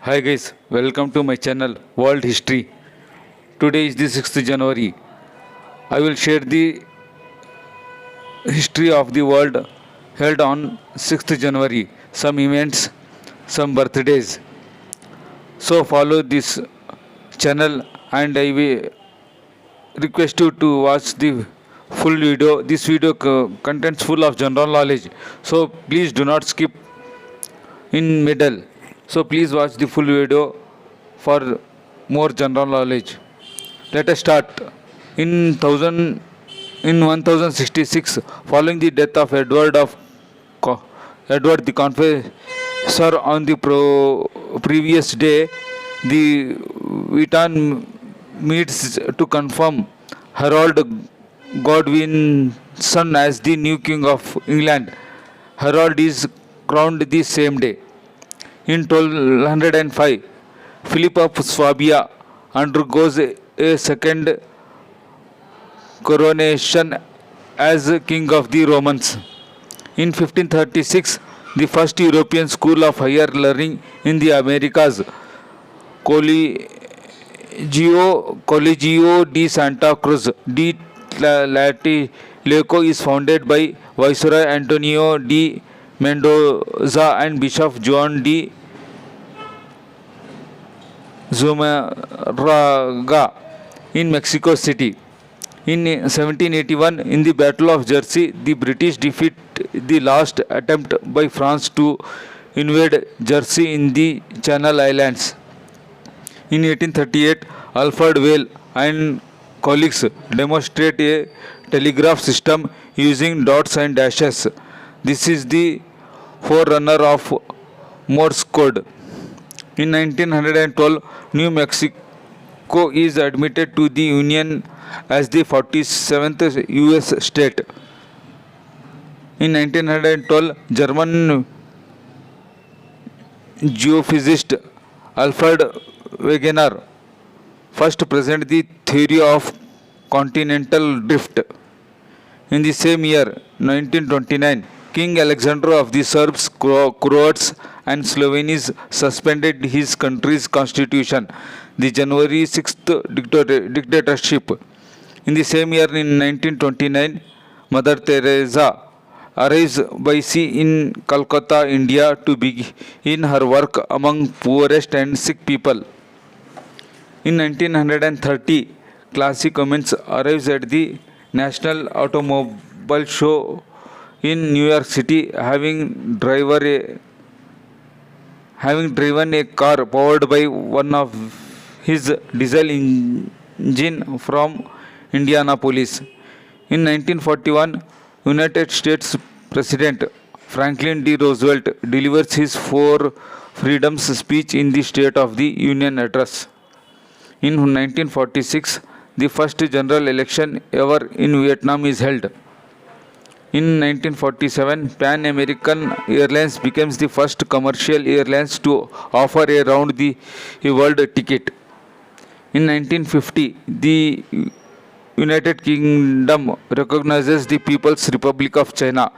Hi guys, welcome to my channel World History. Today is the 6th January. I will share the history of the world held on 6th January, some events, some birthdays. So follow this channel and I will request you to watch the full video. This video contains full of general knowledge. So please do not skip in middle. So please watch the full video for more general knowledge. Let us start. In 1066, following the death of Edward the Confessor on the previous day, the Vatican meets to confirm Harold Godwinson as the new king of England. Harold is crowned the same day. In 1205, Philip of Swabia undergoes a second coronation as king of the Romans. In 1536, the first European school of higher learning in the Americas, Colegio de Santa Cruz de Tlatelolco, is founded by Viceroy Antonio de Mendoza and Bishop Juan de Zumarraga in Mexico City. In 1781, in the Battle of Jersey, the British defeat the last attempt by France to invade Jersey in the Channel Islands. In 1838, Alfred Vail and colleagues demonstrate a telegraph system using dots and dashes. This is the forerunner of Morse code. In 1912, New Mexico is admitted to the Union as the 47th US state. In 1912, German geophysicist Alfred Wegener first presented the theory of continental drift. In the same year, 1929, King Alexander of the Serbs, Croats and Slovenes suspended his country's constitution, the January 6th dictatorship. In the same year, in 1929, Mother Teresa arrives by sea in Calcutta, India to begin her work among poorest and sick people. In 1930, Classic Cummins arrives at the National Automobile Show in New York City, having driven a car powered by one of his diesel engine from Indianapolis. In 1941, United States President Franklin D. Roosevelt delivers his Four Freedoms speech in the State of the Union address. In 1946, the first general election ever in Vietnam is held. In 1947, Pan American Airlines becomes the first commercial airlines to offer a round-the-world ticket. In 1950, the United Kingdom recognizes the People's Republic of China.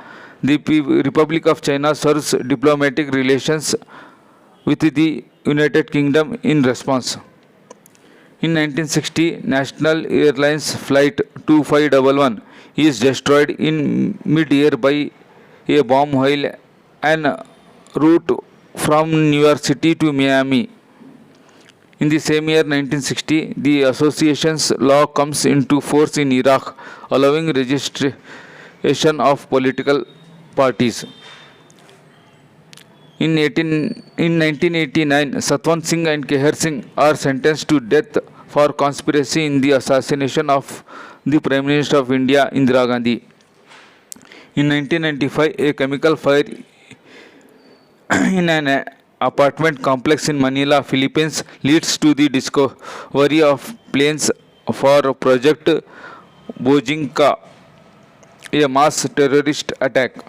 The Republic of China serves diplomatic relations with the United Kingdom in response. In 1960, National Airlines Flight 2511 is destroyed in mid-air by a bomb while en route from New York City to Miami. In the same year, 1960, the association's law comes into force in Iraq, allowing registration of political parties. In 1989, Satwant Singh and Kehar Singh are sentenced to death for conspiracy in the assassination of the Prime Minister of India, Indira Gandhi. In 1995, a chemical fire in an apartment complex in Manila, Philippines leads to the discovery of plans for Project Bojinka, a mass terrorist attack.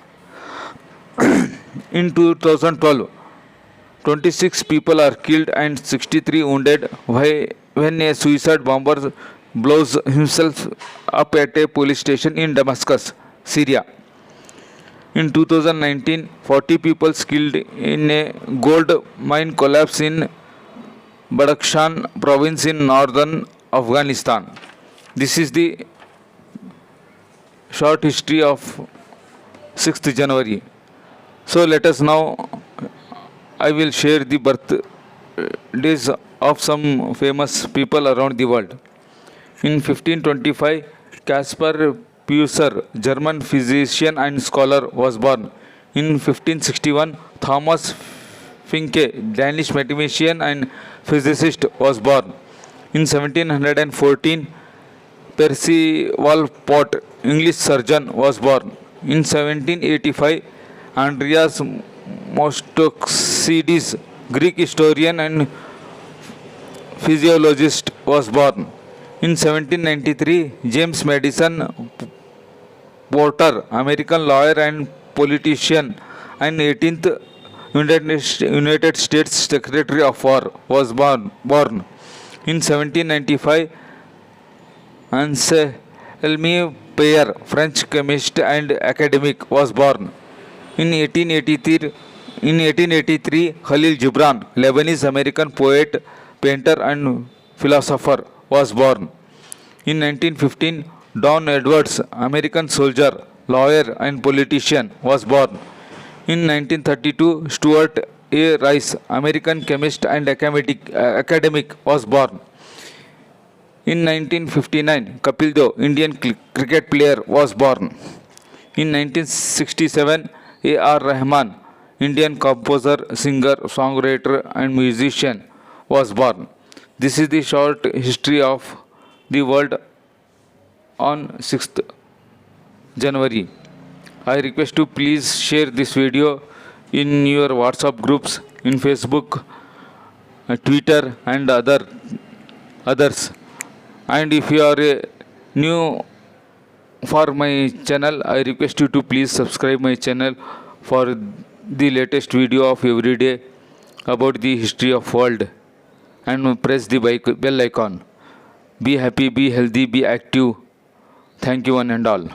In 2012, 26 people are killed and 63 wounded when a suicide bomber blows himself up at a police station in Damascus, Syria. In 2019, 40 people killed in a gold mine collapse in Badakhshan province in northern Afghanistan. This is the short history of 6th January. So let us now, I will share the birthdays of some famous people around the world. In 1525, Caspar Peucer, German physician and scholar, was born. In 1561, Thomas Finke, Danish mathematician and physicist, was born. In 1714, Percival Pott, English surgeon, was born. In 1785, Andreas Mostoxides, Greek historian and physiologist, was born. In 1793, James Madison Porter, American lawyer and politician and 18th United States Secretary of War, was born. In 1795, Anselme Payer, French chemist and academic, was born. In 1883, Khalil Gibran, Lebanese American poet, painter and philosopher, was born. In 1915, Don Edwards, American soldier, lawyer and politician, was born. In 1932, Stuart A. Rice, American chemist and academic, was born. In 1959, Kapil Dev, Indian cricket player, was born. In 1967, A.R. Rahman, Indian composer, singer, songwriter and musician, was born. This is the short history of the world on 6th January. I request to please share this video in your WhatsApp groups, in Facebook, Twitter and others. And if you are new for my channel, I request you to please subscribe my channel for the latest video of every day about the history of world, and press the bell icon. Be happy, be healthy, be active. Thank you one and all.